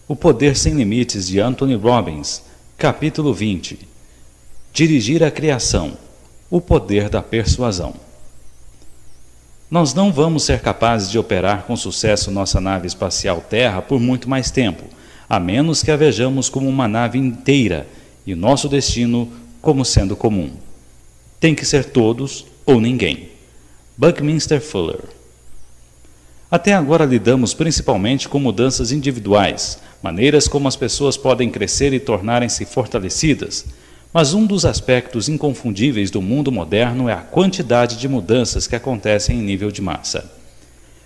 O Poder Sem Limites, de Anthony Robbins, capítulo 20. Dirigir a criação. O poder da persuasão. Nós não vamos ser capazes de operar com sucesso nossa nave espacial Terra por muito mais tempo, a menos que a vejamos como uma nave inteira e o nosso destino como sendo comum. Tem que ser todos ou ninguém. Buckminster Fuller. Até agora lidamos principalmente com mudanças individuais, maneiras como as pessoas podem crescer e tornarem-se fortalecidas, mas um dos aspectos inconfundíveis do mundo moderno é a quantidade de mudanças que acontecem em nível de massa.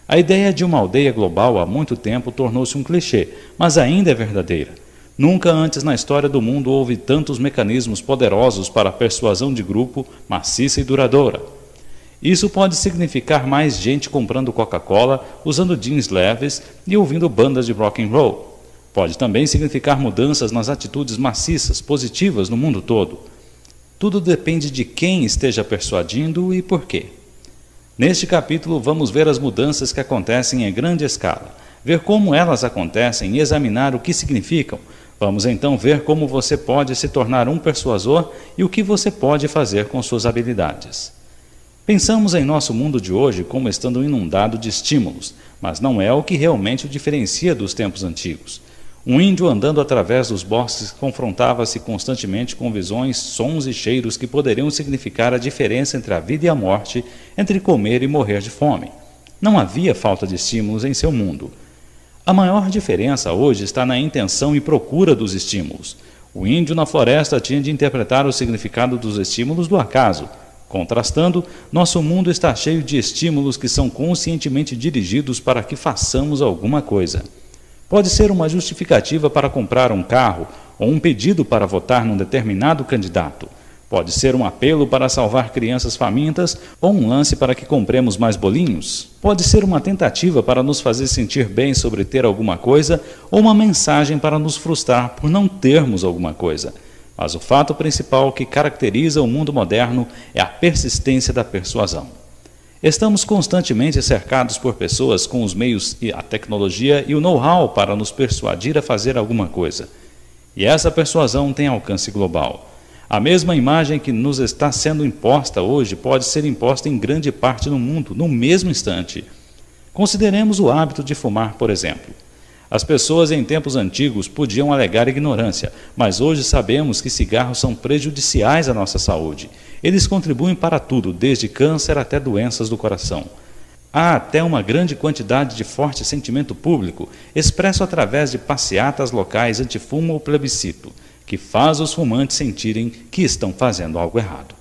A ideia de uma aldeia global há muito tempo tornou-se um clichê, mas ainda é verdadeira. Nunca antes na história do mundo houve tantos mecanismos poderosos para a persuasão de grupo maciça e duradoura. Isso pode significar mais gente comprando Coca-Cola, usando jeans leves e ouvindo bandas de rock and roll. Pode também significar mudanças nas atitudes maciças, positivas no mundo todo. Tudo depende de quem esteja persuadindo e por quê. Neste capítulo vamos ver as mudanças que acontecem em grande escala, ver como elas acontecem e examinar o que significam. Vamos então ver como você pode se tornar um persuasor e o que você pode fazer com suas habilidades. Pensamos em nosso mundo de hoje como estando inundado de estímulos, mas não é o que realmente o diferencia dos tempos antigos. Um índio andando através dos bosques confrontava-se constantemente com visões, sons e cheiros que poderiam significar a diferença entre a vida e a morte, entre comer e morrer de fome. Não havia falta de estímulos em seu mundo. A maior diferença hoje está na intenção e procura dos estímulos. O índio na floresta tinha de interpretar o significado dos estímulos do acaso. Contrastando, nosso mundo está cheio de estímulos que são conscientemente dirigidos para que façamos alguma coisa. Pode ser uma justificativa para comprar um carro ou um pedido para votar num determinado candidato. Pode ser um apelo para salvar crianças famintas ou um lance para que compremos mais bolinhos. Pode ser uma tentativa para nos fazer sentir bem sobre ter alguma coisa ou uma mensagem para nos frustrar por não termos alguma coisa. Mas o fato principal que caracteriza o mundo moderno é a persistência da persuasão. Estamos constantemente cercados por pessoas com os meios e a tecnologia e o know-how para nos persuadir a fazer alguma coisa. E essa persuasão tem alcance global. A mesma imagem que nos está sendo imposta hoje pode ser imposta em grande parte do mundo, no mesmo instante. Consideremos o hábito de fumar, por exemplo. As pessoas em tempos antigos podiam alegar ignorância, mas hoje sabemos que cigarros são prejudiciais à nossa saúde. Eles contribuem para tudo, desde câncer até doenças do coração. Há até uma grande quantidade de forte sentimento público, expresso através de passeatas locais antifumo ou plebiscito, que faz os fumantes sentirem que estão fazendo algo errado.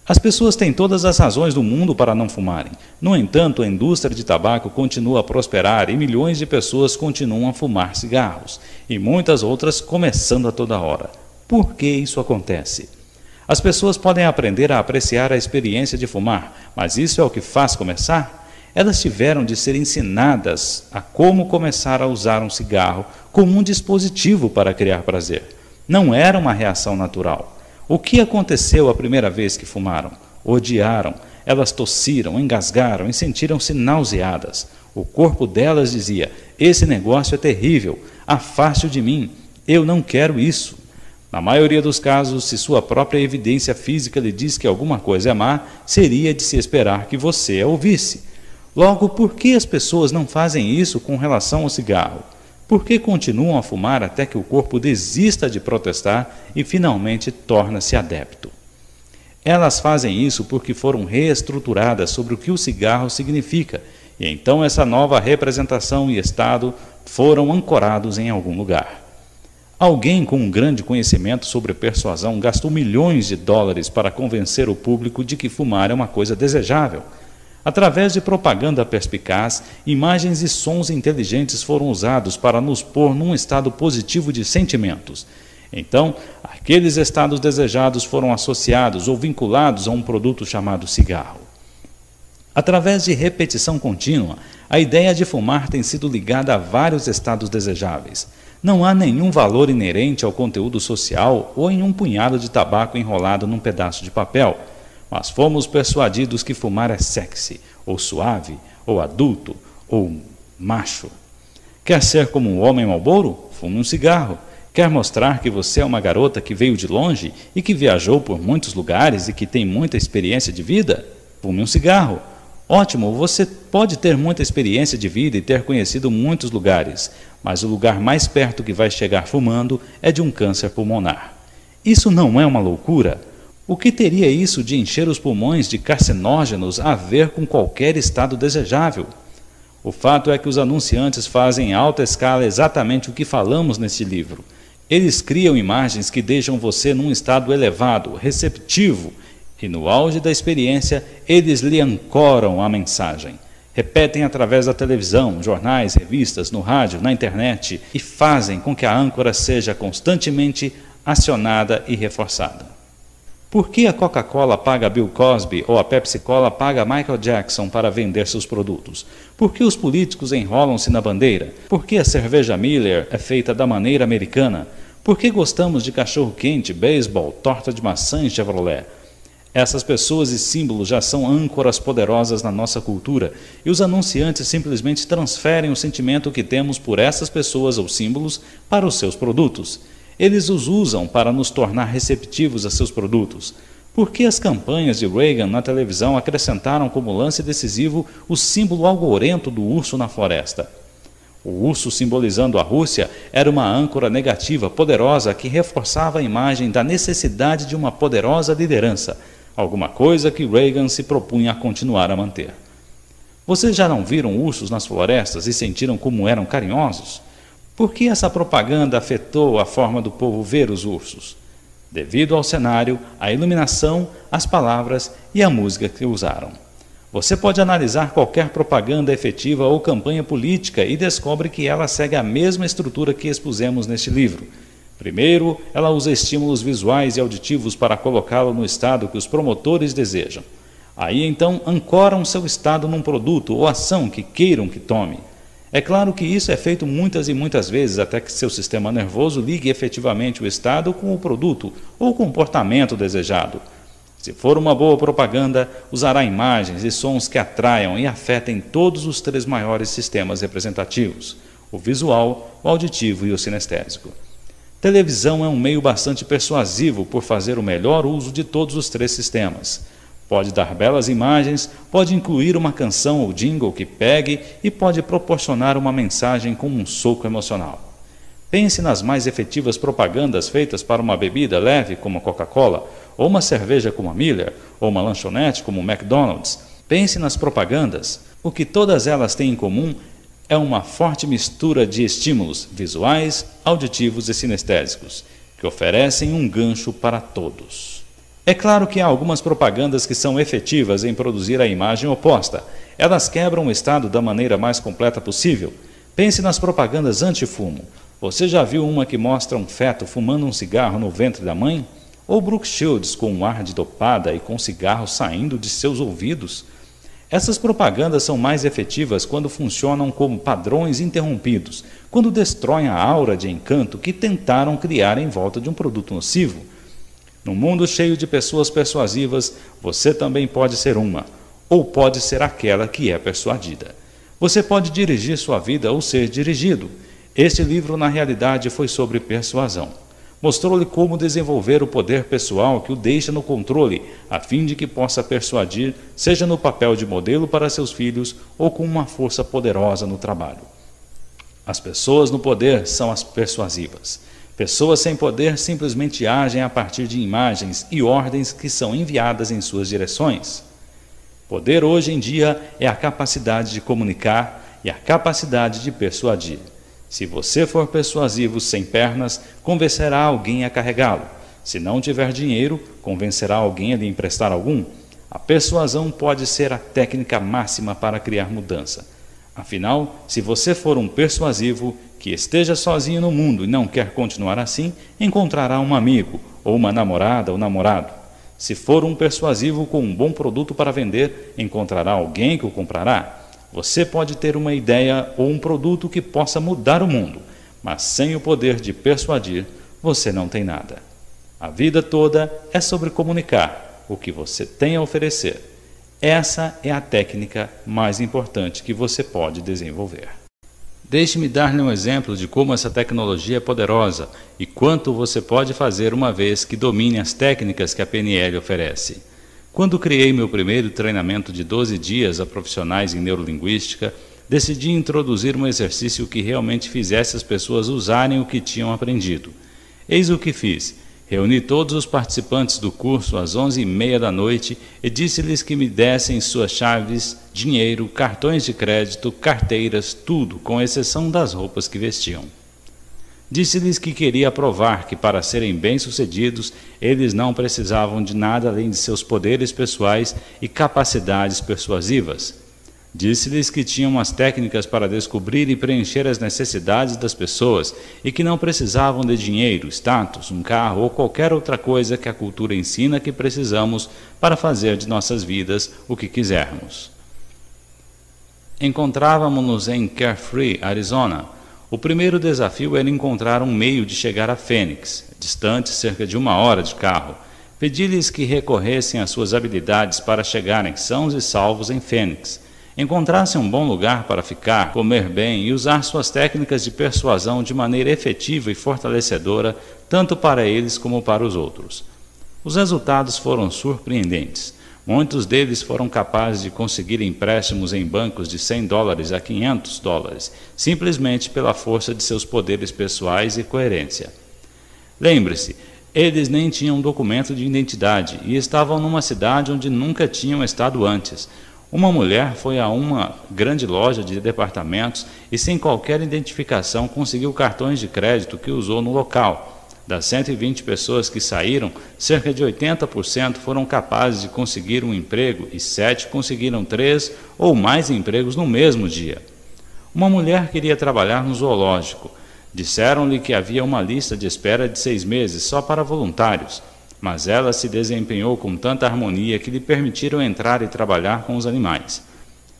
As pessoas têm todas as razões do mundo para não fumarem. No entanto, a indústria de tabaco continua a prosperar e milhões de pessoas continuam a fumar cigarros, e muitas outras começando a toda hora. Por que isso acontece? As pessoas podem aprender a apreciar a experiência de fumar, mas isso é o que faz começar? Elas tiveram de ser ensinadas a como começar a usar um cigarro como um dispositivo para criar prazer. Não era uma reação natural. O que aconteceu a primeira vez que fumaram? Odiaram, elas tossiram, engasgaram e sentiram-se nauseadas. O corpo delas dizia: esse negócio é terrível, afaste-o de mim, eu não quero isso. Na maioria dos casos, se sua própria evidência física lhe diz que alguma coisa é má, seria de se esperar que você a ouvisse. Logo, por que as pessoas não fazem isso com relação ao cigarro? Por que continuam a fumar até que o corpo desista de protestar e finalmente torna-se adepto? Elas fazem isso porque foram reestruturadas sobre o que o cigarro significa, e então essa nova representação e estado foram ancorados em algum lugar. Alguém com um grande conhecimento sobre persuasão gastou milhões de dólares para convencer o público de que fumar é uma coisa desejável. Através de propaganda perspicaz, imagens e sons inteligentes foram usados para nos pôr num estado positivo de sentimentos. Então, aqueles estados desejados foram associados ou vinculados a um produto chamado cigarro. Através de repetição contínua, a ideia de fumar tem sido ligada a vários estados desejáveis. Não há nenhum valor inerente ao conteúdo social ou em um punhado de tabaco enrolado num pedaço de papel. Mas fomos persuadidos que fumar é sexy, ou suave, ou adulto, ou macho. Quer ser como um homem Marlboro? Fume um cigarro. Quer mostrar que você é uma garota que veio de longe e que viajou por muitos lugares e que tem muita experiência de vida? Fume um cigarro. Ótimo, você pode ter muita experiência de vida e ter conhecido muitos lugares, mas o lugar mais perto que vai chegar fumando é de um câncer pulmonar. Isso não é uma loucura? O que teria isso de encher os pulmões de carcinógenos a ver com qualquer estado desejável? O fato é que os anunciantes fazem em alta escala exatamente o que falamos neste livro. Eles criam imagens que deixam você num estado elevado, receptivo, e no auge da experiência, eles lhe ancoram a mensagem. Repetem através da televisão, jornais, revistas, no rádio, na internet e fazem com que a âncora seja constantemente acionada e reforçada. Por que a Coca-Cola paga Bill Cosby ou a Pepsi-Cola paga Michael Jackson para vender seus produtos? Por que os políticos enrolam-se na bandeira? Por que a cerveja Miller é feita da maneira americana? Por que gostamos de cachorro-quente, beisebol, torta de maçã e Chevrolet? Essas pessoas e símbolos já são âncoras poderosas na nossa cultura e os anunciantes simplesmente transferem o sentimento que temos por essas pessoas ou símbolos para os seus produtos. Eles os usam para nos tornar receptivos a seus produtos. Por que as campanhas de Reagan na televisão acrescentaram como lance decisivo o símbolo algorento do urso na floresta? O urso, simbolizando a Rússia, era uma âncora negativa poderosa que reforçava a imagem da necessidade de uma poderosa liderança, alguma coisa que Reagan se propunha a continuar a manter. Vocês já não viram ursos nas florestas e sentiram como eram carinhosos? Por que essa propaganda afetou a forma do povo ver os ursos? Devido ao cenário, à iluminação, às palavras e à música que usaram. Você pode analisar qualquer propaganda efetiva ou campanha política e descobre que ela segue a mesma estrutura que expusemos neste livro. Primeiro, ela usa estímulos visuais e auditivos para colocá-lo no estado que os promotores desejam. Aí então ancoram seu estado num produto ou ação que queiram que tome. É claro que isso é feito muitas e muitas vezes até que seu sistema nervoso ligue efetivamente o estado com o produto ou comportamento desejado. Se for uma boa propaganda, usará imagens e sons que atraiam e afetem todos os 3 maiores sistemas representativos: o visual, o auditivo e o sinestésico. Televisão é um meio bastante persuasivo por fazer o melhor uso de todos os 3 sistemas. Pode dar belas imagens, pode incluir uma canção ou jingle que pegue e pode proporcionar uma mensagem com um soco emocional. Pense nas mais efetivas propagandas feitas para uma bebida leve como a Coca-Cola, ou uma cerveja como a Miller, ou uma lanchonete como o McDonald's. Pense nas propagandas. O que todas elas têm em comum é uma forte mistura de estímulos visuais, auditivos e sinestésicos, que oferecem um gancho para todos. É claro que há algumas propagandas que são efetivas em produzir a imagem oposta. Elas quebram o estado da maneira mais completa possível. Pense nas propagandas anti-fumo. Você já viu uma que mostra um feto fumando um cigarro no ventre da mãe? Ou Brooke Shields com um ar de dopada e com cigarro saindo de seus ouvidos? Essas propagandas são mais efetivas quando funcionam como padrões interrompidos, quando destroem a aura de encanto que tentaram criar em volta de um produto nocivo. No mundo cheio de pessoas persuasivas, você também pode ser uma, ou pode ser aquela que é persuadida. Você pode dirigir sua vida ou ser dirigido. Este livro, na realidade, foi sobre persuasão. Mostrou-lhe como desenvolver o poder pessoal que o deixa no controle, a fim de que possa persuadir, seja no papel de modelo para seus filhos ou com uma força poderosa no trabalho. As pessoas no poder são as persuasivas. Pessoas sem poder simplesmente agem a partir de imagens e ordens que são enviadas em suas direções. Poder hoje em dia é a capacidade de comunicar e a capacidade de persuadir. Se você for persuasivo sem pernas, convencerá alguém a carregá-lo. Se não tiver dinheiro, convencerá alguém a lhe emprestar algum. A persuasão pode ser a técnica máxima para criar mudança. Afinal, se você for um persuasivo que esteja sozinho no mundo e não quer continuar assim, encontrará um amigo, ou uma namorada ou namorado. Se for um persuasivo com um bom produto para vender, encontrará alguém que o comprará. Você pode ter uma ideia ou um produto que possa mudar o mundo, mas sem o poder de persuadir, você não tem nada. A vida toda é sobre comunicar o que você tem a oferecer. Essa é a técnica mais importante que você pode desenvolver. Deixe-me dar-lhe um exemplo de como essa tecnologia é poderosa e quanto você pode fazer uma vez que domine as técnicas que a PNL oferece. Quando criei meu primeiro treinamento de 12 dias a profissionais em neurolinguística, decidi introduzir um exercício que realmente fizesse as pessoas usarem o que tinham aprendido. Eis o que fiz. Reuni todos os participantes do curso às 11h30 da noite e disse-lhes que me dessem suas chaves, dinheiro, cartões de crédito, carteiras, tudo, com exceção das roupas que vestiam. Disse-lhes que queria provar que, para serem bem-sucedidos, eles não precisavam de nada além de seus poderes pessoais e capacidades persuasivas. Disse-lhes que tinham as técnicas para descobrir e preencher as necessidades das pessoas e que não precisavam de dinheiro, status, um carro ou qualquer outra coisa que a cultura ensina que precisamos para fazer de nossas vidas o que quisermos. Encontrávamos-nos em Carefree, Arizona. O primeiro desafio era encontrar um meio de chegar a Phoenix, distante cerca de 1 hora de carro. Pedi-lhes que recorressem às suas habilidades para chegarem sãos e salvos em Phoenix. Encontrassem um bom lugar para ficar, comer bem e usar suas técnicas de persuasão de maneira efetiva e fortalecedora, tanto para eles como para os outros. Os resultados foram surpreendentes. Muitos deles foram capazes de conseguir empréstimos em bancos de $100 a $500, simplesmente pela força de seus poderes pessoais e coerência. Lembre-se, eles nem tinham documento de identidade e estavam numa cidade onde nunca tinham estado antes. Uma mulher foi a uma grande loja de departamentos e, sem qualquer identificação, conseguiu cartões de crédito que usou no local. Das 120 pessoas que saíram, cerca de 80% foram capazes de conseguir um emprego e 7 conseguiram 3 ou mais empregos no mesmo dia. Uma mulher queria trabalhar no zoológico. Disseram-lhe que havia uma lista de espera de 6 meses só para voluntários. Mas ela se desempenhou com tanta harmonia que lhe permitiram entrar e trabalhar com os animais.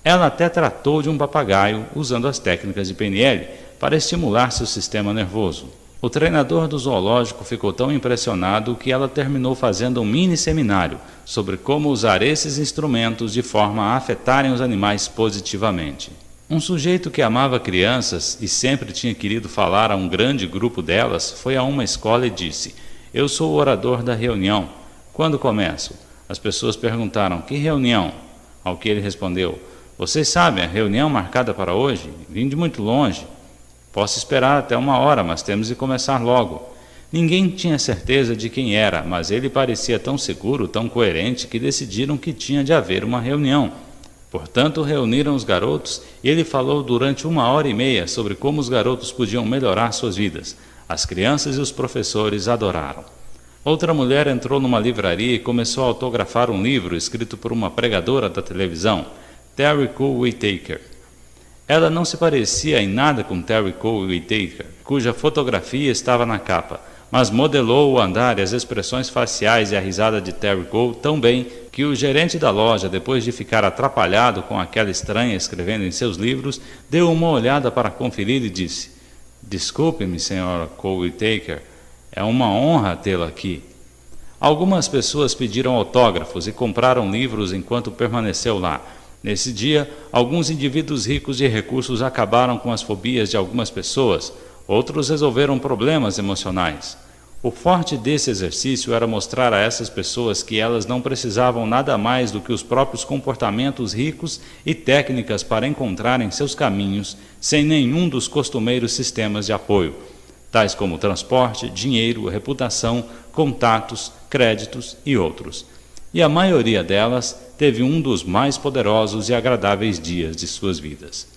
Ela até tratou de um papagaio usando as técnicas de PNL para estimular seu sistema nervoso. O treinador do zoológico ficou tão impressionado que ela terminou fazendo um mini seminário sobre como usar esses instrumentos de forma a afetarem os animais positivamente. Um sujeito que amava crianças e sempre tinha querido falar a um grande grupo delas foi a uma escola e disse: "Eu sou o orador da reunião. Quando começo?" As pessoas perguntaram: "Que reunião?" Ao que ele respondeu: "Vocês sabem, a reunião marcada para hoje? Vim de muito longe. Posso esperar até 1 hora, mas temos de começar logo." Ninguém tinha certeza de quem era, mas ele parecia tão seguro, tão coerente, que decidiram que tinha de haver uma reunião. Portanto, reuniram os garotos e ele falou durante 1h30 sobre como os garotos podiam melhorar suas vidas. As crianças e os professores adoraram. Outra mulher entrou numa livraria e começou a autografar um livro escrito por uma pregadora da televisão, Terry Cole Whitaker. Ela não se parecia em nada com Terry Cole Whitaker, cuja fotografia estava na capa, mas modelou o andar e as expressões faciais e a risada de Terry Cole tão bem que o gerente da loja, depois de ficar atrapalhado com aquela estranha escrevendo em seus livros, deu uma olhada para conferir e disse: "Desculpe-me, senhora Cole Whitaker, é uma honra tê-la aqui." Algumas pessoas pediram autógrafos e compraram livros enquanto permaneceu lá. Nesse dia, alguns indivíduos ricos de recursos acabaram com as fobias de algumas pessoas, outros resolveram problemas emocionais. O forte desse exercício era mostrar a essas pessoas que elas não precisavam nada mais do que os próprios comportamentos ricos e técnicas para encontrarem seus caminhos sem nenhum dos costumeiros sistemas de apoio, tais como transporte, dinheiro, reputação, contatos, créditos e outros. E a maioria delas teve um dos mais poderosos e agradáveis dias de suas vidas.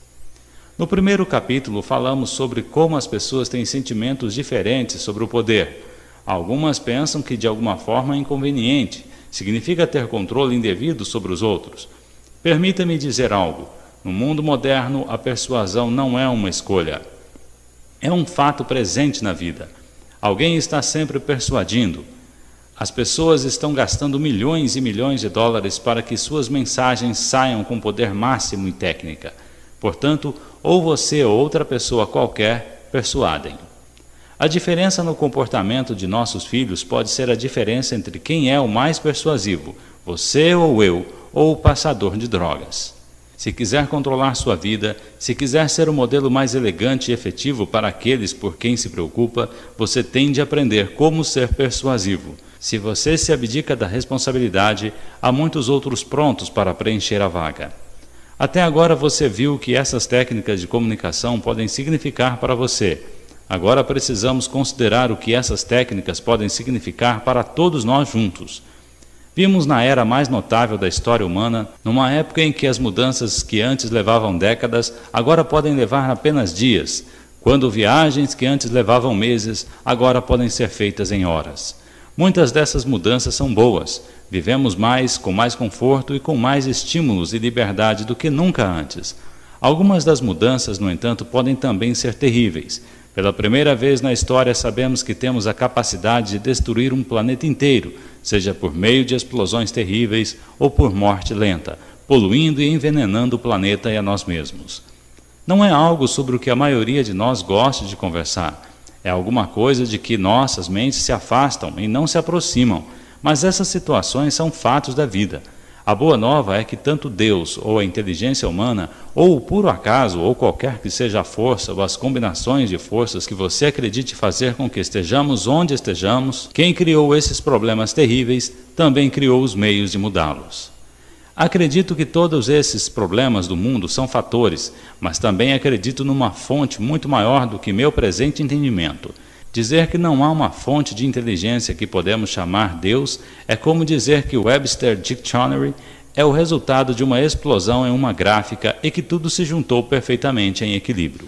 No primeiro capítulo, falamos sobre como as pessoas têm sentimentos diferentes sobre o poder. Algumas pensam que de alguma forma é inconveniente, significa ter controle indevido sobre os outros. Permita-me dizer algo: no mundo moderno, a persuasão não é uma escolha. É um fato presente na vida. Alguém está sempre persuadindo. As pessoas estão gastando milhões e milhões de dólares para que suas mensagens saiam com poder máximo e técnica. Portanto, ou você ou outra pessoa qualquer persuadem. A diferença no comportamento de nossos filhos pode ser a diferença entre quem é o mais persuasivo, você ou eu, ou o passador de drogas. Se quiser controlar sua vida, se quiser ser o modelo mais elegante e efetivo para aqueles por quem se preocupa, você tem de aprender como ser persuasivo. Se você se abdica da responsabilidade, há muitos outros prontos para preencher a vaga. Até agora você viu o que essas técnicas de comunicação podem significar para você. Agora precisamos considerar o que essas técnicas podem significar para todos nós juntos. Vimos na era mais notável da história humana, numa época em que as mudanças que antes levavam décadas, agora podem levar apenas dias, quando viagens que antes levavam meses, agora podem ser feitas em horas. Muitas dessas mudanças são boas. Vivemos mais, com mais conforto e com mais estímulos e liberdade do que nunca antes. Algumas das mudanças, no entanto, podem também ser terríveis. Pela primeira vez na história, sabemos que temos a capacidade de destruir um planeta inteiro, seja por meio de explosões terríveis ou por morte lenta, poluindo e envenenando o planeta e a nós mesmos. Não é algo sobre o que a maioria de nós gosta de conversar. É alguma coisa de que nossas mentes se afastam e não se aproximam, mas essas situações são fatos da vida. A boa nova é que tanto Deus, ou a inteligência humana, ou o puro acaso, ou qualquer que seja a força, ou as combinações de forças que você acredite fazer com que estejamos onde estejamos, quem criou esses problemas terríveis, também criou os meios de mudá-los. Acredito que todos esses problemas do mundo são fatores, mas também acredito numa fonte muito maior do que meu presente entendimento. Dizer que não há uma fonte de inteligência que podemos chamar Deus é como dizer que o Webster Dictionary é o resultado de uma explosão em uma gráfica e que tudo se juntou perfeitamente em equilíbrio.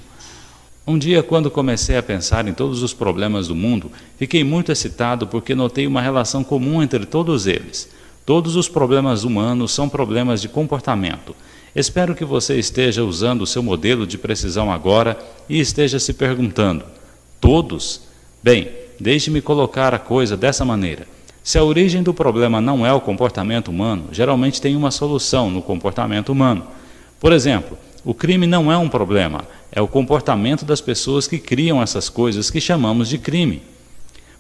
Um dia, quando comecei a pensar em todos os problemas do mundo, fiquei muito excitado porque notei uma relação comum entre todos eles. Todos os problemas humanos são problemas de comportamento. Espero que você esteja usando o seu modelo de precisão agora e esteja se perguntando: todos? Bem, deixe-me colocar a coisa dessa maneira. Se a origem do problema não é o comportamento humano, geralmente tem uma solução no comportamento humano. Por exemplo, o crime não é um problema, é o comportamento das pessoas que criam essas coisas que chamamos de crime.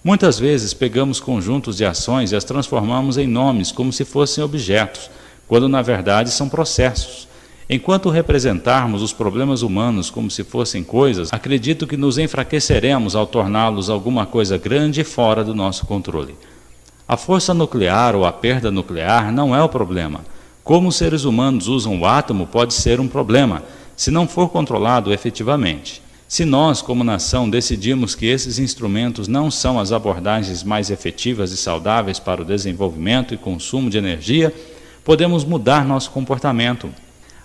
Muitas vezes pegamos conjuntos de ações e as transformamos em nomes como se fossem objetos, quando na verdade são processos. Enquanto representarmos os problemas humanos como se fossem coisas, acredito que nos enfraqueceremos ao torná-los alguma coisa grande fora do nosso controle. A força nuclear ou a perda nuclear não é o problema. Como os seres humanos usam o átomo pode ser um problema, se não for controlado efetivamente. Se nós, como nação, decidimos que esses instrumentos não são as abordagens mais efetivas e saudáveis para o desenvolvimento e consumo de energia, podemos mudar nosso comportamento.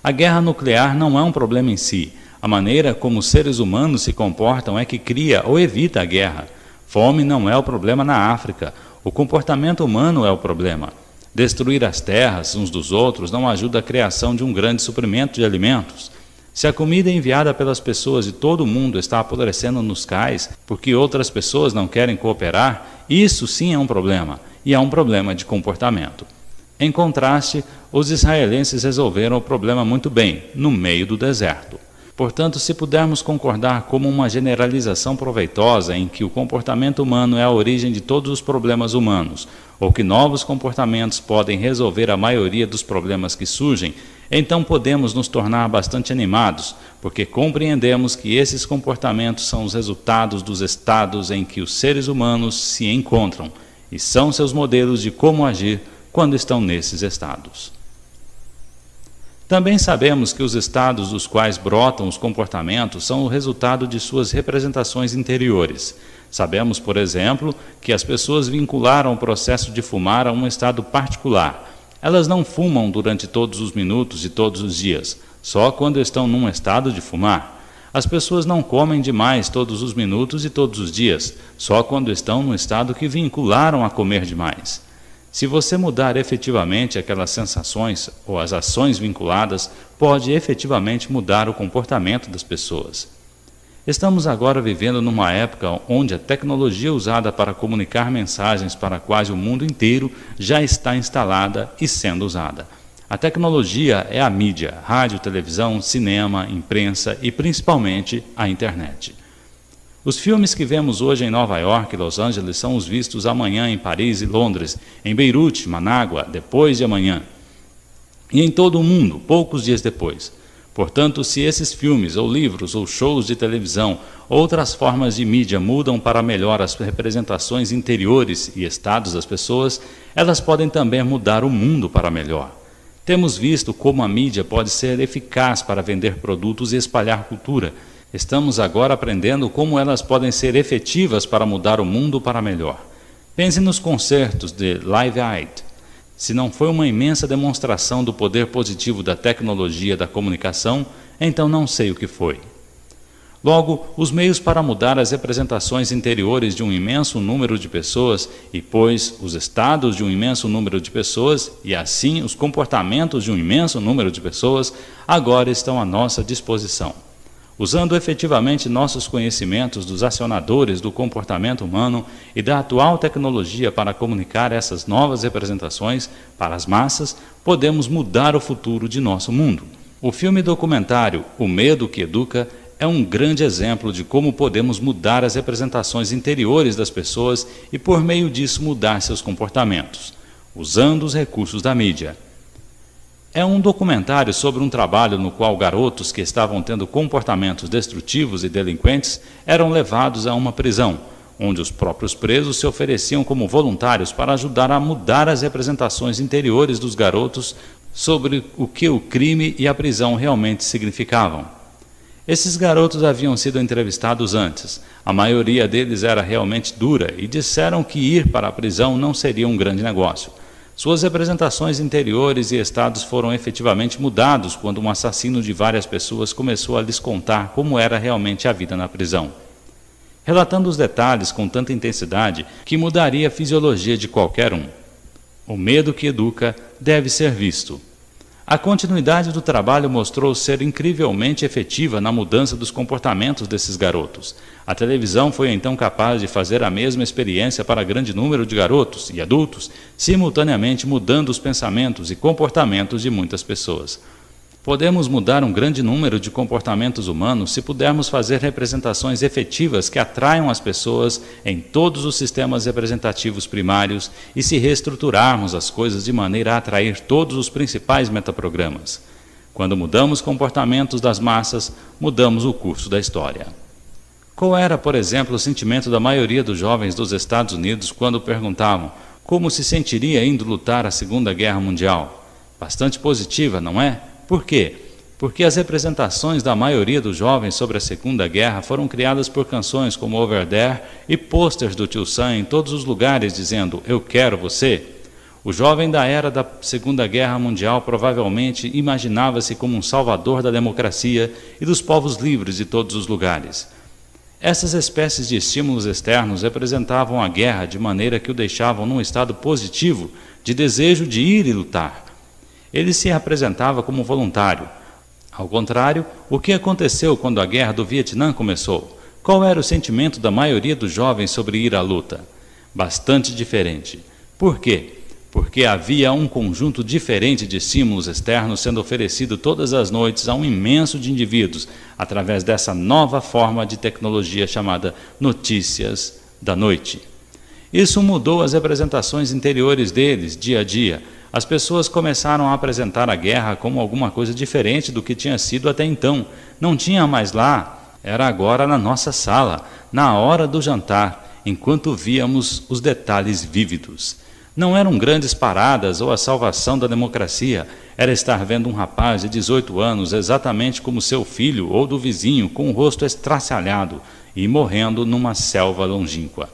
A guerra nuclear não é um problema em si. A maneira como os seres humanos se comportam é que cria ou evita a guerra. Fome não é o problema na África. O comportamento humano é o problema. Destruir as terras uns dos outros não ajuda a criação de um grande suprimento de alimentos. Se a comida enviada pelas pessoas de todo o mundo está apodrecendo nos cais porque outras pessoas não querem cooperar, isso sim é um problema, e é um problema de comportamento. Em contraste, os israelenses resolveram o problema muito bem, no meio do deserto. Portanto, se pudermos concordar como uma generalização proveitosa em que o comportamento humano é a origem de todos os problemas humanos, ou que novos comportamentos podem resolver a maioria dos problemas que surgem, então podemos nos tornar bastante animados, porque compreendemos que esses comportamentos são os resultados dos estados em que os seres humanos se encontram, e são seus modelos de como agir quando estão nesses estados. Também sabemos que os estados dos quais brotam os comportamentos são o resultado de suas representações interiores. Sabemos, por exemplo, que as pessoas vincularam o processo de fumar a um estado particular. Elas não fumam durante todos os minutos e todos os dias, só quando estão num estado de fumar. As pessoas não comem demais todos os minutos e todos os dias, só quando estão num estado que vincularam a comer demais. Se você mudar efetivamente aquelas sensações ou as ações vinculadas, pode efetivamente mudar o comportamento das pessoas. Estamos agora vivendo numa época onde a tecnologia usada para comunicar mensagens para quase o mundo inteiro já está instalada e sendo usada. A tecnologia é a mídia, rádio, televisão, cinema, imprensa e principalmente a internet. Os filmes que vemos hoje em Nova York e Los Angeles são os vistos amanhã em Paris e Londres, em Beirute, Manágua, depois de amanhã. e em todo o mundo, poucos dias depois. Portanto, se esses filmes, ou livros, ou shows de televisão, outras formas de mídia mudam para melhor as representações interiores e estados das pessoas, elas podem também mudar o mundo para melhor. Temos visto como a mídia pode ser eficaz para vender produtos e espalhar cultura. Estamos agora aprendendo como elas podem ser efetivas para mudar o mundo para melhor. Pense nos concertos de Live Aid. Se não foi uma imensa demonstração do poder positivo da tecnologia da comunicação, então não sei o que foi. Logo, os meios para mudar as representações interiores de um imenso número de pessoas e, pois, os estados de um imenso número de pessoas e, assim, os comportamentos de um imenso número de pessoas, agora estão à nossa disposição. Usando efetivamente nossos conhecimentos dos acionadores do comportamento humano e da atual tecnologia para comunicar essas novas representações para as massas, podemos mudar o futuro de nosso mundo. O filme documentário O Medo que Educa é um grande exemplo de como podemos mudar as representações interiores das pessoas e, por meio disso, mudar seus comportamentos, usando os recursos da mídia. É um documentário sobre um trabalho no qual garotos que estavam tendo comportamentos destrutivos e delinquentes eram levados a uma prisão, onde os próprios presos se ofereciam como voluntários para ajudar a mudar as representações interiores dos garotos sobre o que o crime e a prisão realmente significavam. Esses garotos haviam sido entrevistados antes. A maioria deles era realmente dura e disseram que ir para a prisão não seria um grande negócio. Suas representações interiores e estados foram efetivamente mudados quando um assassino de várias pessoas começou a lhes contar como era realmente a vida na prisão, relatando os detalhes com tanta intensidade que mudaria a fisiologia de qualquer um. O medo que educa deve ser visto. A continuidade do trabalho mostrou ser incrivelmente efetiva na mudança dos comportamentos desses garotos. A televisão foi então capaz de fazer a mesma experiência para grande número de garotos e adultos, simultaneamente mudando os pensamentos e comportamentos de muitas pessoas. Podemos mudar um grande número de comportamentos humanos se pudermos fazer representações efetivas que atraiam as pessoas em todos os sistemas representativos primários e se reestruturarmos as coisas de maneira a atrair todos os principais metaprogramas. Quando mudamos comportamentos das massas, mudamos o curso da história. Qual era, por exemplo, o sentimento da maioria dos jovens dos Estados Unidos quando perguntavam como se sentiria indo lutar a Segunda Guerra Mundial? Bastante positiva, não é? Por quê? Porque as representações da maioria dos jovens sobre a Segunda Guerra foram criadas por canções como Over There e pôsteres do Tio Sam em todos os lugares dizendo "Eu quero você". O jovem da era da Segunda Guerra Mundial provavelmente imaginava-se como um salvador da democracia e dos povos livres de todos os lugares. Essas espécies de estímulos externos representavam a guerra de maneira que o deixavam num estado positivo de desejo de ir e lutar. Ele se apresentava como voluntário. Ao contrário, o que aconteceu quando a guerra do Vietnã começou? Qual era o sentimento da maioria dos jovens sobre ir à luta? Bastante diferente. Por quê? Porque havia um conjunto diferente de estímulos externos sendo oferecido todas as noites a um imenso de indivíduos, através dessa nova forma de tecnologia chamada notícias da noite. Isso mudou as representações interiores deles, dia a dia. As pessoas começaram a apresentar a guerra como alguma coisa diferente do que tinha sido até então. Não tinha mais lá, era agora na nossa sala, na hora do jantar, enquanto víamos os detalhes vívidos. Não eram grandes paradas ou a salvação da democracia, era estar vendo um rapaz de 18 anos exatamente como seu filho ou do vizinho com o rosto estraçalhado e morrendo numa selva longínqua.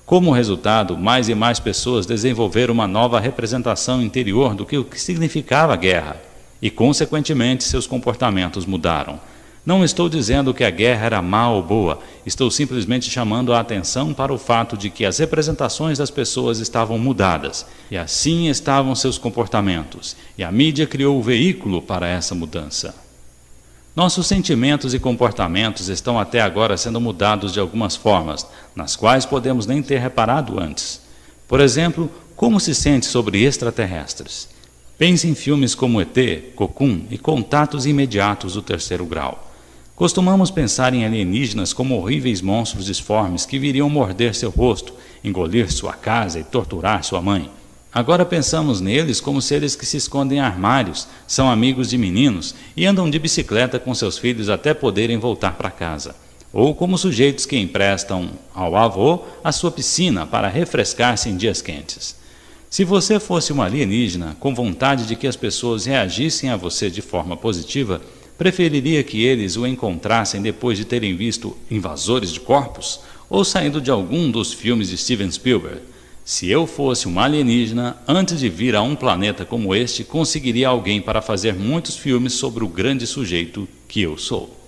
Como resultado, mais e mais pessoas desenvolveram uma nova representação interior do que significava a guerra, e, consequentemente, seus comportamentos mudaram. Não estou dizendo que a guerra era má ou boa, estou simplesmente chamando a atenção para o fato de que as representações das pessoas estavam mudadas, e assim estavam seus comportamentos, e a mídia criou o veículo para essa mudança. Nossos sentimentos e comportamentos estão até agora sendo mudados de algumas formas, nas quais podemos nem ter reparado antes. Por exemplo, como se sente sobre extraterrestres? Pense em filmes como ET, Cocoon e Contatos Imediatos do Terceiro Grau. Costumamos pensar em alienígenas como horríveis monstros disformes que viriam morder seu rosto, engolir sua casa e torturar sua mãe. Agora pensamos neles como seres que se escondem em armários, são amigos de meninos e andam de bicicleta com seus filhos até poderem voltar para casa. Ou como sujeitos que emprestam ao avô a sua piscina para refrescar-se em dias quentes. Se você fosse uma alienígena com vontade de que as pessoas reagissem a você de forma positiva, preferiria que eles o encontrassem depois de terem visto Invasores de Corpos ou saindo de algum dos filmes de Steven Spielberg? Se eu fosse uma alienígena, antes de vir a um planeta como este, conseguiria alguém para fazer muitos filmes sobre o grande sujeito que eu sou.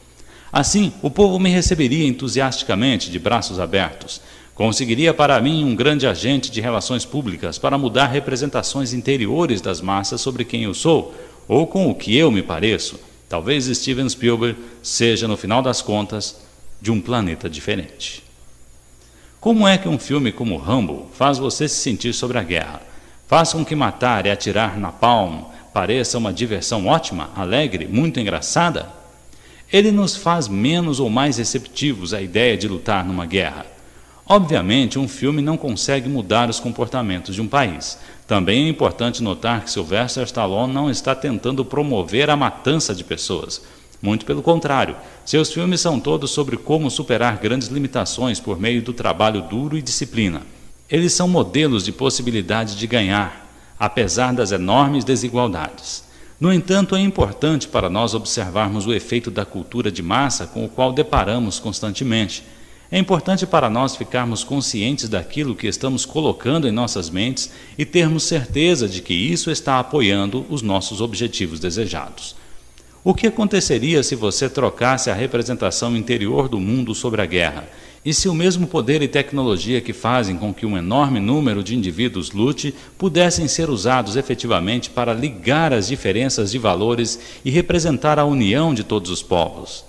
Assim, o povo me receberia entusiasticamente, de braços abertos. Conseguiria para mim um grande agente de relações públicas para mudar representações interiores das massas sobre quem eu sou, ou com o que eu me pareço. Talvez Steven Spielberg seja, no final das contas, de um planeta diferente. Como é que um filme como Rambo faz você se sentir sobre a guerra? Faz com que matar e atirar napalm pareça uma diversão ótima, alegre, muito engraçada? Ele nos faz menos ou mais receptivos à ideia de lutar numa guerra. Obviamente, um filme não consegue mudar os comportamentos de um país. Também é importante notar que Sylvester Stallone não está tentando promover a matança de pessoas. Muito pelo contrário, seus filmes são todos sobre como superar grandes limitações por meio do trabalho duro e disciplina. Eles são modelos de possibilidade de ganhar, apesar das enormes desigualdades. No entanto, é importante para nós observarmos o efeito da cultura de massa com o qual deparamos constantemente. É importante para nós ficarmos conscientes daquilo que estamos colocando em nossas mentes e termos certeza de que isso está apoiando os nossos objetivos desejados. O que aconteceria se você trocasse a representação interior do mundo sobre a guerra? E se o mesmo poder e tecnologia que fazem com que um enorme número de indivíduos lute pudessem ser usados efetivamente para ligar as diferenças de valores e representar a união de todos os povos?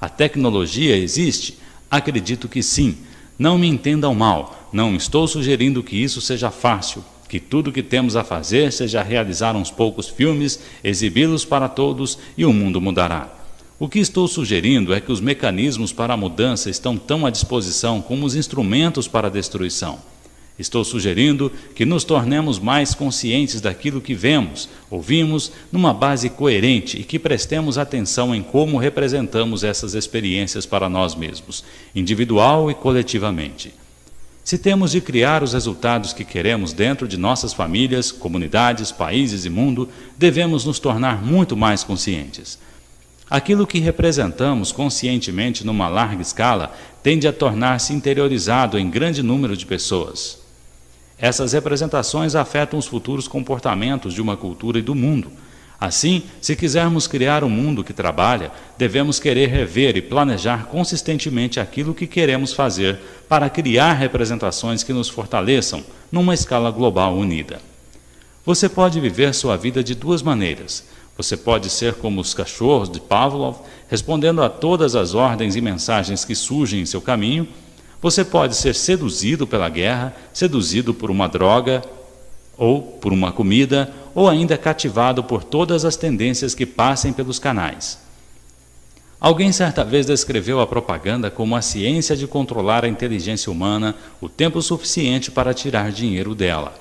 A tecnologia existe? Acredito que sim. Não me entendam mal. Não estou sugerindo que isso seja fácil, que tudo o que temos a fazer seja realizar uns poucos filmes, exibi-los para todos e o mundo mudará. O que estou sugerindo é que os mecanismos para a mudança estão tão à disposição como os instrumentos para a destruição. Estou sugerindo que nos tornemos mais conscientes daquilo que vemos, ouvimos, numa base coerente e que prestemos atenção em como representamos essas experiências para nós mesmos, individual e coletivamente. Se temos de criar os resultados que queremos dentro de nossas famílias, comunidades, países e mundo, devemos nos tornar muito mais conscientes. Aquilo que representamos conscientemente numa larga escala tende a tornar-se interiorizado em grande número de pessoas. Essas representações afetam os futuros comportamentos de uma cultura e do mundo. Assim, se quisermos criar um mundo que trabalha, devemos querer rever e planejar consistentemente aquilo que queremos fazer para criar representações que nos fortaleçam numa escala global unida. Você pode viver sua vida de duas maneiras. Você pode ser como os cachorros de Pavlov, respondendo a todas as ordens e mensagens que surgem em seu caminho. Você pode ser seduzido pela guerra, seduzido por uma droga, ou por uma comida, ou ainda cativado por todas as tendências que passem pelos canais. Alguém certa vez descreveu a propaganda como a ciência de controlar a inteligência humana o tempo suficiente para tirar dinheiro dela.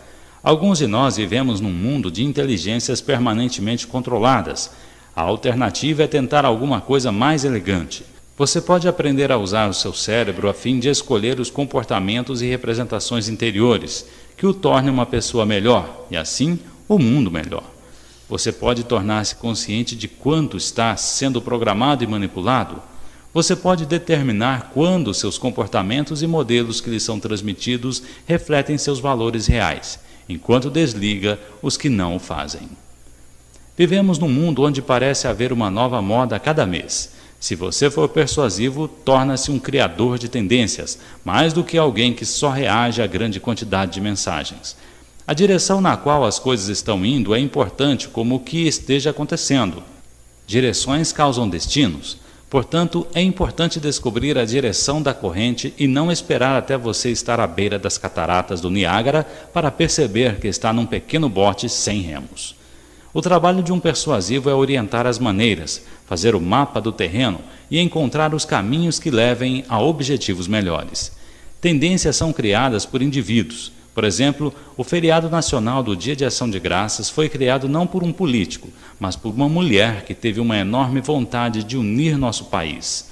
Alguns de nós vivemos num mundo de inteligências permanentemente controladas. A alternativa é tentar alguma coisa mais elegante. Você pode aprender a usar o seu cérebro a fim de escolher os comportamentos e representações interiores que o tornem uma pessoa melhor e, assim, o mundo melhor. Você pode tornar-se consciente de quanto está sendo programado e manipulado. Você pode determinar quando seus comportamentos e modelos que lhe são transmitidos refletem seus valores reais, enquanto desliga os que não o fazem. Vivemos num mundo onde parece haver uma nova moda a cada mês. Se você for persuasivo, torna-se um criador de tendências, mais do que alguém que só reage a grande quantidade de mensagens. A direção na qual as coisas estão indo é importante como o que esteja acontecendo. Direções causam destinos. Portanto, é importante descobrir a direção da corrente e não esperar até você estar à beira das cataratas do Niágara para perceber que está num pequeno bote sem remos. O trabalho de um persuasivo é orientar as maneiras, fazer o mapa do terreno e encontrar os caminhos que levem a objetivos melhores. Tendências são criadas por indivíduos. Por exemplo, o feriado nacional do Dia de Ação de Graças foi criado não por um político, mas por uma mulher que teve uma enorme vontade de unir nosso país.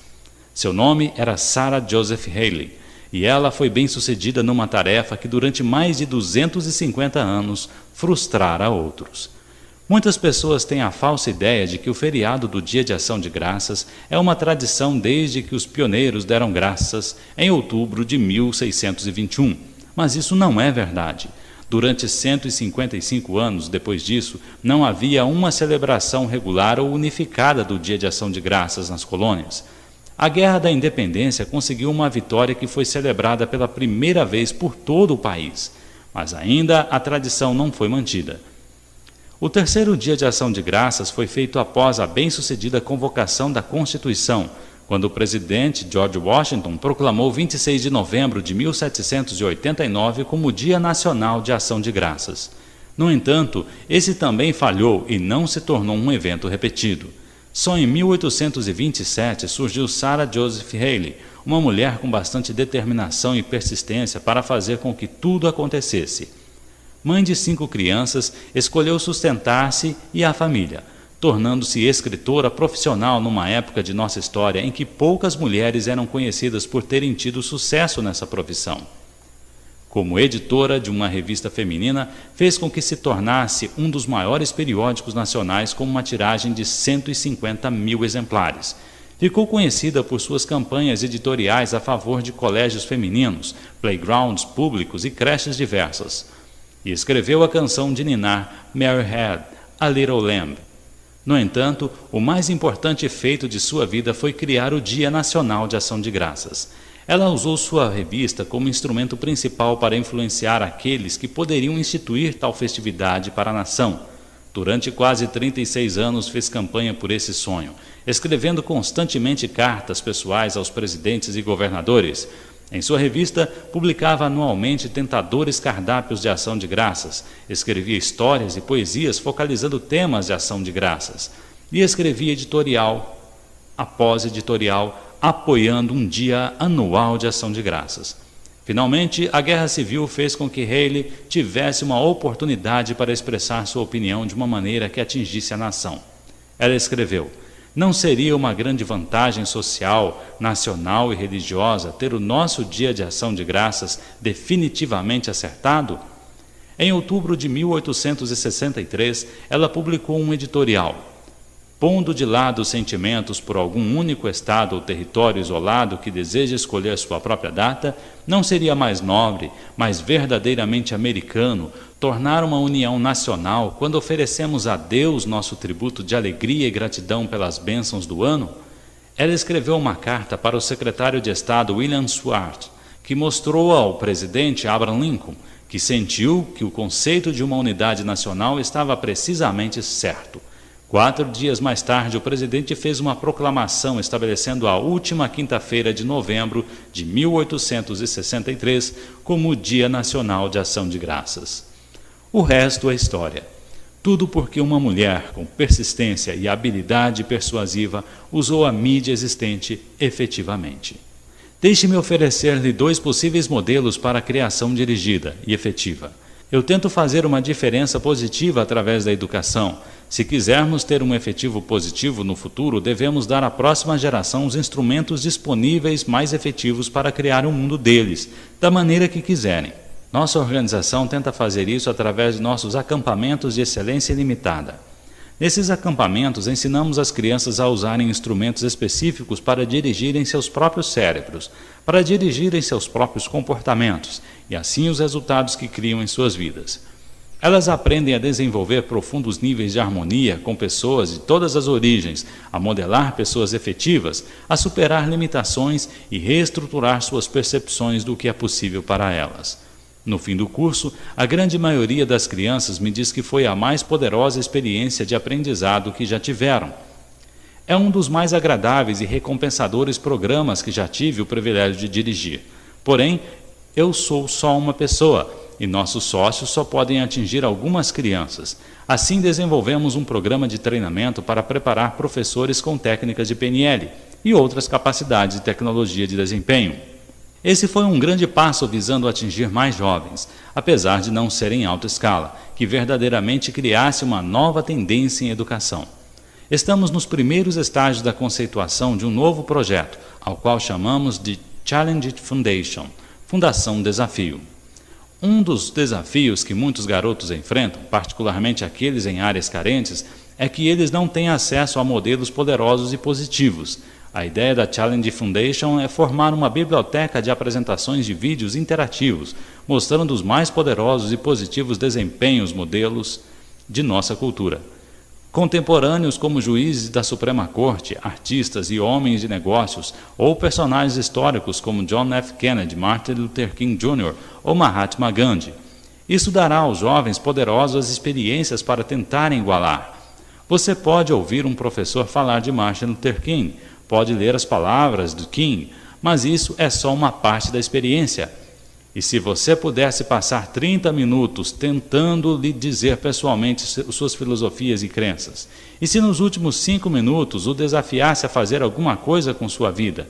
Seu nome era Sarah Joseph Haley, e ela foi bem-sucedida numa tarefa que durante mais de 250 anos frustrara outros. Muitas pessoas têm a falsa ideia de que o feriado do Dia de Ação de Graças é uma tradição desde que os pioneiros deram graças em outubro de 1621, mas isso não é verdade. Durante 155 anos depois disso, não havia uma celebração regular ou unificada do Dia de Ação de Graças nas colônias. A Guerra da Independência conseguiu uma vitória que foi celebrada pela primeira vez por todo o país, mas ainda a tradição não foi mantida. O terceiro Dia de Ação de Graças foi feito após a bem-sucedida convocação da Constituição, quando o presidente George Washington proclamou 26 de novembro de 1789 como Dia Nacional de Ação de Graças. No entanto, esse também falhou e não se tornou um evento repetido. Só em 1827 surgiu Sarah Joseph Haley, uma mulher com bastante determinação e persistência para fazer com que tudo acontecesse. Mãe de 5 crianças, escolheu sustentar-se e a família, tornando-se escritora profissional numa época de nossa história em que poucas mulheres eram conhecidas por terem tido sucesso nessa profissão. Como editora de uma revista feminina, fez com que se tornasse um dos maiores periódicos nacionais com uma tiragem de 150 mil exemplares. Ficou conhecida por suas campanhas editoriais a favor de colégios femininos, playgrounds públicos e creches diversas. E escreveu a canção de ninar Mary Had a Little Lamb. No entanto, o mais importante feito de sua vida foi criar o Dia Nacional de Ação de Graças. Ela usou sua revista como instrumento principal para influenciar aqueles que poderiam instituir tal festividade para a nação. Durante quase 36 anos fez campanha por esse sonho, escrevendo constantemente cartas pessoais aos presidentes e governadores. Em sua revista, publicava anualmente tentadores cardápios de ação de graças, escrevia histórias e poesias focalizando temas de ação de graças, e escrevia editorial após editorial, apoiando um dia anual de ação de graças. Finalmente, a Guerra Civil fez com que Haley tivesse uma oportunidade para expressar sua opinião de uma maneira que atingisse a nação. Ela escreveu: não seria uma grande vantagem social, nacional e religiosa ter o nosso Dia de Ação de Graças definitivamente acertado? Em outubro de 1863, ela publicou um editorial. Pondo de lado os sentimentos por algum único estado ou território isolado que deseja escolher sua própria data, não seria mais nobre, mais verdadeiramente americano, tornar uma união nacional quando oferecemos a Deus nosso tributo de alegria e gratidão pelas bênçãos do ano? Ela escreveu uma carta para o secretário de Estado William Seward, que mostrou ao presidente Abraham Lincoln que sentiu que o conceito de uma unidade nacional estava precisamente certo. 4 dias mais tarde, o presidente fez uma proclamação estabelecendo a última quinta-feira de novembro de 1863 como o Dia Nacional de Ação de Graças. O resto é história. Tudo porque uma mulher com persistência e habilidade persuasiva usou a mídia existente efetivamente. Deixe-me oferecer-lhe 2 possíveis modelos para a criação dirigida e efetiva. Eu tento fazer uma diferença positiva através da educação. Se quisermos ter um efetivo positivo no futuro, devemos dar à próxima geração os instrumentos disponíveis mais efetivos para criar um mundo deles, da maneira que quiserem. Nossa organização tenta fazer isso através de nossos acampamentos de excelência ilimitada. Nesses acampamentos, ensinamos as crianças a usarem instrumentos específicos para dirigirem seus próprios cérebros, para dirigirem seus próprios comportamentos, e assim os resultados que criam em suas vidas. Elas aprendem a desenvolver profundos níveis de harmonia com pessoas de todas as origens, a modelar pessoas efetivas, a superar limitações e reestruturar suas percepções do que é possível para elas. No fim do curso, a grande maioria das crianças me diz que foi a mais poderosa experiência de aprendizado que já tiveram. É um dos mais agradáveis e recompensadores programas que já tive o privilégio de dirigir. Porém, eu sou só uma pessoa e nossos sócios só podem atingir algumas crianças. Assim, desenvolvemos um programa de treinamento para preparar professores com técnicas de PNL e outras capacidades de tecnologia de desempenho. Esse foi um grande passo visando atingir mais jovens, apesar de não ser em alta escala, que verdadeiramente criasse uma nova tendência em educação. Estamos nos primeiros estágios da conceituação de um novo projeto, ao qual chamamos de Challenge Foundation, Fundação Desafio. Um dos desafios que muitos garotos enfrentam, particularmente aqueles em áreas carentes, é que eles não têm acesso a modelos poderosos e positivos. A ideia da Challenge Foundation é formar uma biblioteca de apresentações de vídeos interativos, mostrando os mais poderosos e positivos desempenhos modelos de nossa cultura. Contemporâneos como juízes da Suprema Corte, artistas e homens de negócios, ou personagens históricos como John F. Kennedy, Martin Luther King Jr. ou Mahatma Gandhi. Isso dará aos jovens poderosas experiências para tentarem igualar. Você pode ouvir um professor falar de Martin Luther King, pode ler as palavras de King, mas isso é só uma parte da experiência. E se você pudesse passar 30 minutos tentando lhe dizer pessoalmente suas filosofias e crenças, e se nos últimos 5 minutos o desafiasse a fazer alguma coisa com sua vida,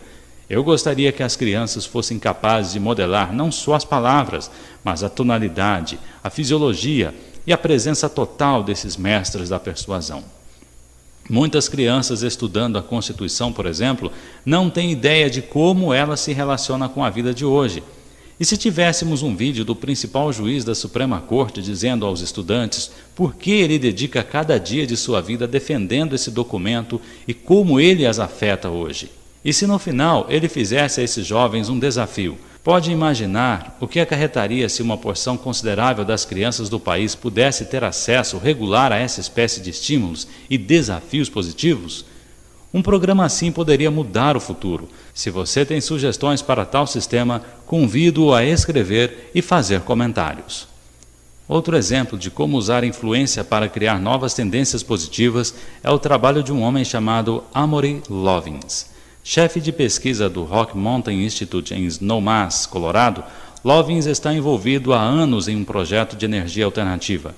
eu gostaria que as crianças fossem capazes de modelar não só as palavras, mas a tonalidade, a fisiologia e a presença total desses mestres da persuasão. Muitas crianças estudando a Constituição, por exemplo, não têm ideia de como ela se relaciona com a vida de hoje. E se tivéssemos um vídeo do principal juiz da Suprema Corte dizendo aos estudantes por que ele dedica cada dia de sua vida defendendo esse documento e como ele as afeta hoje? E se no final ele fizesse a esses jovens um desafio? Pode imaginar o que acarretaria se uma porção considerável das crianças do país pudesse ter acesso regular a essa espécie de estímulos e desafios positivos? Um programa assim poderia mudar o futuro. Se você tem sugestões para tal sistema, convido-o a escrever e fazer comentários. Outro exemplo de como usar influência para criar novas tendências positivas é o trabalho de um homem chamado Amory Lovins. Chefe de pesquisa do Rocky Mountain Institute em Snowmass, Colorado, Lovins está envolvido há anos em um projeto de energia alternativa.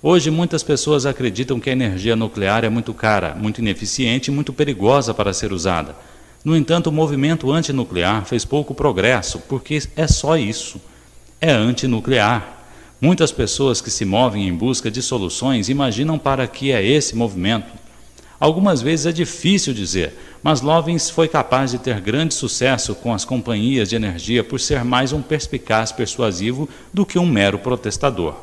Hoje, muitas pessoas acreditam que a energia nuclear é muito cara, muito ineficiente e muito perigosa para ser usada. No entanto, o movimento antinuclear fez pouco progresso, porque é só isso. É antinuclear. Muitas pessoas que se movem em busca de soluções imaginam para que é esse movimento. Algumas vezes é difícil dizer, mas Lovins foi capaz de ter grande sucesso com as companhias de energia por ser mais um perspicaz persuasivo do que um mero protestador.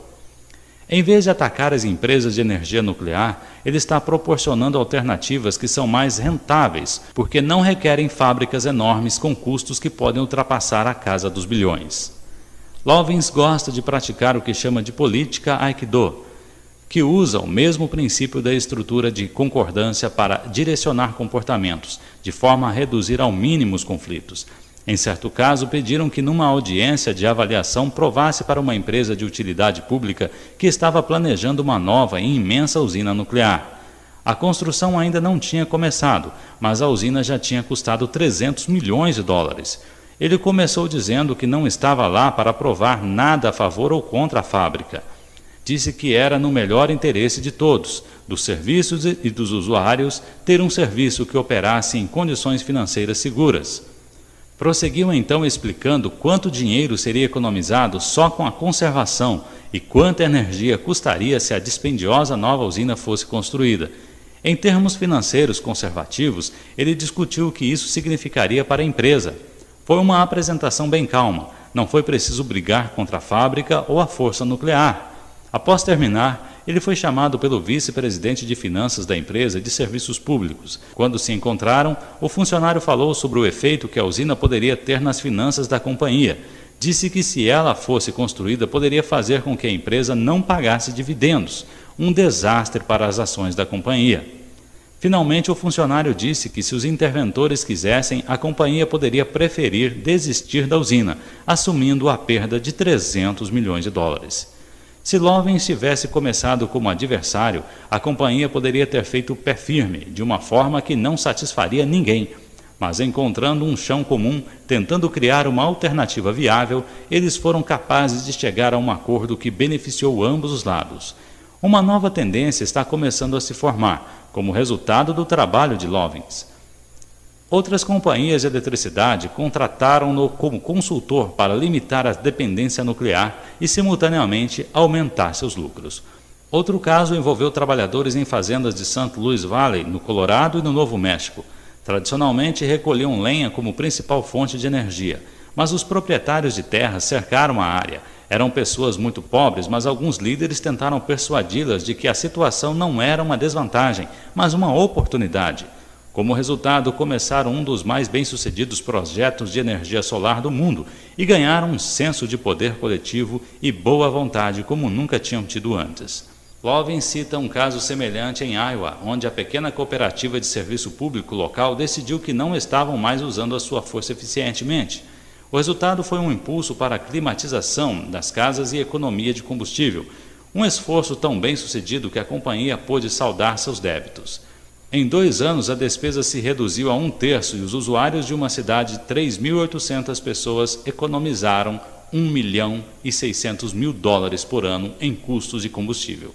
Em vez de atacar as empresas de energia nuclear, ele está proporcionando alternativas que são mais rentáveis, porque não requerem fábricas enormes com custos que podem ultrapassar a casa dos bilhões. Lovins gosta de praticar o que chama de política Aikido, que usa o mesmo princípio da estrutura de concordância para direcionar comportamentos, de forma a reduzir ao mínimo os conflitos. Em certo caso, pediram que numa audiência de avaliação provasse para uma empresa de utilidade pública que estava planejando uma nova e imensa usina nuclear. A construção ainda não tinha começado, mas a usina já tinha custado 300 milhões de dólares. Ele começou dizendo que não estava lá para provar nada a favor ou contra a fábrica. Disse que era no melhor interesse de todos, dos serviços e dos usuários, ter um serviço que operasse em condições financeiras seguras. Prosseguiu então explicando quanto dinheiro seria economizado só com a conservação e quanta energia custaria se a dispendiosa nova usina fosse construída. Em termos financeiros conservativos, ele discutiu o que isso significaria para a empresa. Foi uma apresentação bem calma, não foi preciso brigar contra a fábrica ou a força nuclear. Após terminar, ele foi chamado pelo vice-presidente de finanças da empresa de serviços públicos. Quando se encontraram, o funcionário falou sobre o efeito que a usina poderia ter nas finanças da companhia. Disse que se ela fosse construída, poderia fazer com que a empresa não pagasse dividendos, um desastre para as ações da companhia. Finalmente, o funcionário disse que se os interventores quisessem, a companhia poderia preferir desistir da usina, assumindo a perda de 300 milhões de dólares. Se Lovins tivesse começado como adversário, a companhia poderia ter feito o pé firme, de uma forma que não satisfaria ninguém. Mas encontrando um chão comum, tentando criar uma alternativa viável, eles foram capazes de chegar a um acordo que beneficiou ambos os lados. Uma nova tendência está começando a se formar, como resultado do trabalho de Lovins. Outras companhias de eletricidade contrataram-no como consultor para limitar a dependência nuclear e, simultaneamente, aumentar seus lucros. Outro caso envolveu trabalhadores em fazendas de St. Louis Valley, no Colorado e no Novo México. Tradicionalmente recolhiam lenha como principal fonte de energia, mas os proprietários de terras cercaram a área. Eram pessoas muito pobres, mas alguns líderes tentaram persuadi-las de que a situação não era uma desvantagem, mas uma oportunidade. Como resultado, começaram um dos mais bem-sucedidos projetos de energia solar do mundo e ganharam um senso de poder coletivo e boa vontade como nunca tinham tido antes. Lovin cita um caso semelhante em Iowa, onde a pequena cooperativa de serviço público local decidiu que não estavam mais usando a sua força eficientemente. O resultado foi um impulso para a climatização das casas e economia de combustível, um esforço tão bem-sucedido que a companhia pôde saldar seus débitos. Em 2 anos, a despesa se reduziu a 1/3 e os usuários de uma cidade de 3.800 pessoas economizaram $1.600.000 por ano em custos de combustível.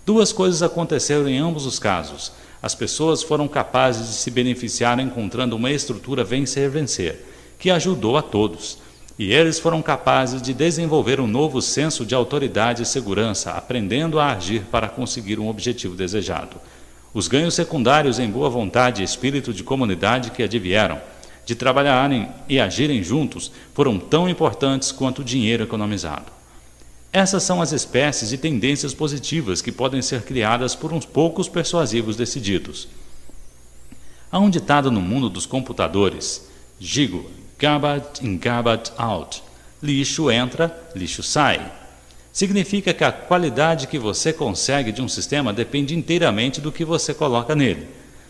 2 coisas aconteceram em ambos os casos. As pessoas foram capazes de se beneficiar encontrando uma estrutura vencer-vencer, que ajudou a todos. E eles foram capazes de desenvolver um novo senso de autoridade e segurança, aprendendo a agir para conseguir um objetivo desejado. Os ganhos secundários em boa vontade e espírito de comunidade que advieram de trabalharem e agirem juntos foram tão importantes quanto o dinheiro economizado. Essas são as espécies de tendências positivas que podem ser criadas por uns poucos persuasivos decididos. Há um ditado no mundo dos computadores: Gigo, garbage in, garbage out. Lixo entra, lixo sai. Significa que a qualidade que você consegue de um sistema depende inteiramente do que você coloca nele.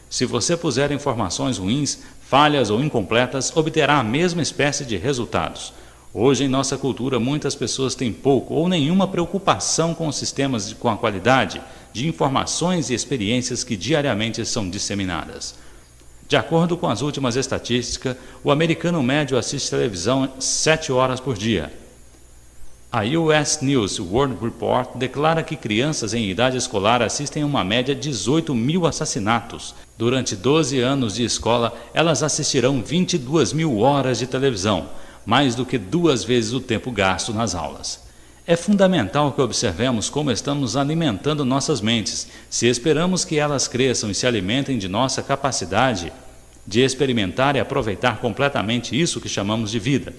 Se você puser informações ruins, falhas ou incompletas, obterá a mesma espécie de resultados. Hoje, em nossa cultura, muitas pessoas têm pouco ou nenhuma preocupação com os sistemas com a qualidade de informações e experiências que diariamente são disseminadas. De acordo com as últimas estatísticas, o americano médio assiste televisão 7 horas por dia. A US News World Report declara que crianças em idade escolar assistem a uma média de 18.000 assassinatos. Durante 12 anos de escola, elas assistirão 22.000 horas de televisão, mais do que 2 vezes o tempo gasto nas aulas. É fundamental que observemos como estamos alimentando nossas mentes, se esperamos que elas cresçam e se alimentem de nossa capacidade de experimentar e aproveitar completamente isso que chamamos de vida.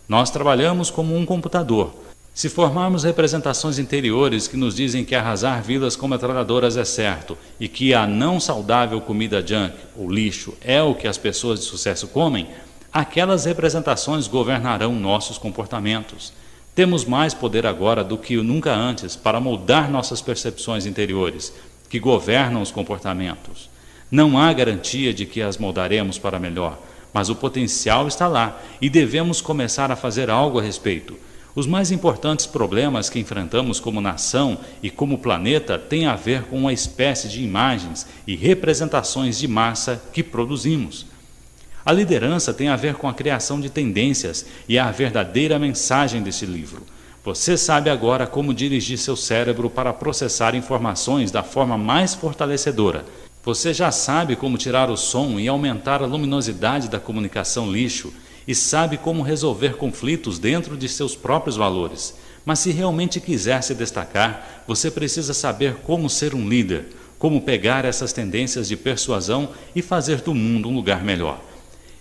Nós trabalhamos como um computador. Se formarmos representações interiores que nos dizem que arrasar vilas com metralhadoras é certo e que a não saudável comida junk, ou lixo, é o que as pessoas de sucesso comem, aquelas representações governarão nossos comportamentos. Temos mais poder agora do que nunca antes para moldar nossas percepções interiores, que governam os comportamentos. Não há garantia de que as moldaremos para melhor, mas o potencial está lá e devemos começar a fazer algo a respeito. Os mais importantes problemas que enfrentamos como nação e como planeta têm a ver com uma espécie de imagens e representações de massa que produzimos. A liderança tem a ver com a criação de tendências e é a verdadeira mensagem desse livro. Você sabe agora como dirigir seu cérebro para processar informações da forma mais fortalecedora. Você já sabe como tirar o som e aumentar a luminosidade da comunicação lixo e sabe como resolver conflitos dentro de seus próprios valores. Mas se realmente quiser se destacar, você precisa saber como ser um líder, como pegar essas tendências de persuasão e fazer do mundo um lugar melhor.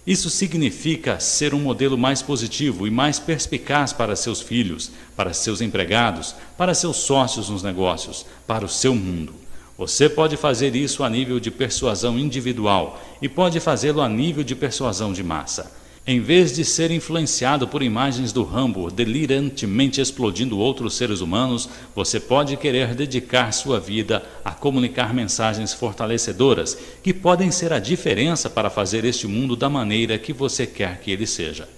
Isso significa ser um modelo mais positivo e mais perspicaz para seus filhos, para seus empregados, para seus sócios nos negócios, para o seu mundo. Você pode fazer isso a nível de persuasão individual e pode fazê-lo a nível de persuasão de massa. Em vez de ser influenciado por imagens do Rambo delirantemente explodindo outros seres humanos, você pode querer dedicar sua vida a comunicar mensagens fortalecedoras que podem ser a diferença para fazer este mundo da maneira que você quer que ele seja.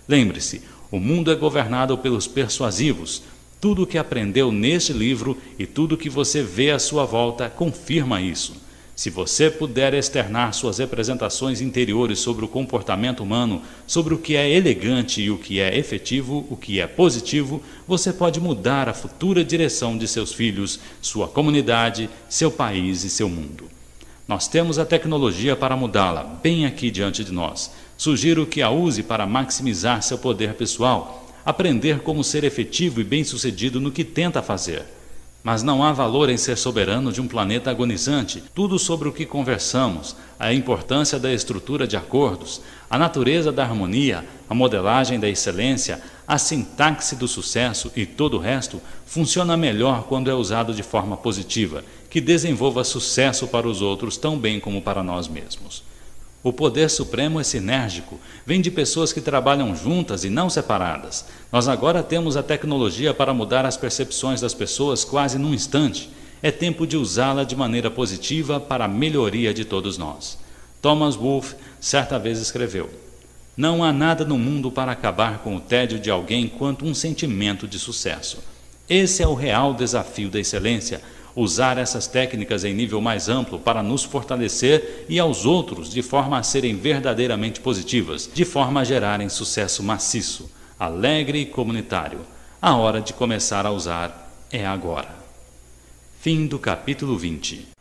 Lembre-se, o mundo é governado pelos persuasivos. Tudo o que aprendeu neste livro e tudo o que você vê à sua volta confirma isso. Se você puder externar suas representações interiores sobre o comportamento humano, sobre o que é elegante e o que é efetivo, o que é positivo, você pode mudar a futura direção de seus filhos, sua comunidade, seu país e seu mundo. Nós temos a tecnologia para mudá-la, bem aqui diante de nós. Sugiro que a use para maximizar seu poder pessoal, aprender como ser efetivo e bem-sucedido no que tenta fazer. Mas não há valor em ser soberano de um planeta agonizante. Tudo sobre o que conversamos, a importância da estrutura de acordos, a natureza da harmonia, a modelagem da excelência, a sintaxe do sucesso e todo o resto funciona melhor quando é usado de forma positiva, que desenvolva sucesso para os outros tão bem como para nós mesmos. O poder supremo é sinérgico, vem de pessoas que trabalham juntas e não separadas. Nós agora temos a tecnologia para mudar as percepções das pessoas quase num instante. É tempo de usá-la de maneira positiva para a melhoria de todos nós. Thomas Wolfe certa vez escreveu: não há nada no mundo para acabar com o tédio de alguém quanto um sentimento de sucesso. Esse é o real desafio da excelência, usar essas técnicas em nível mais amplo para nos fortalecer e aos outros de forma a serem verdadeiramente positivas, de forma a gerarem sucesso maciço, alegre e comunitário. A hora de começar a usar é agora. Fim do capítulo 20.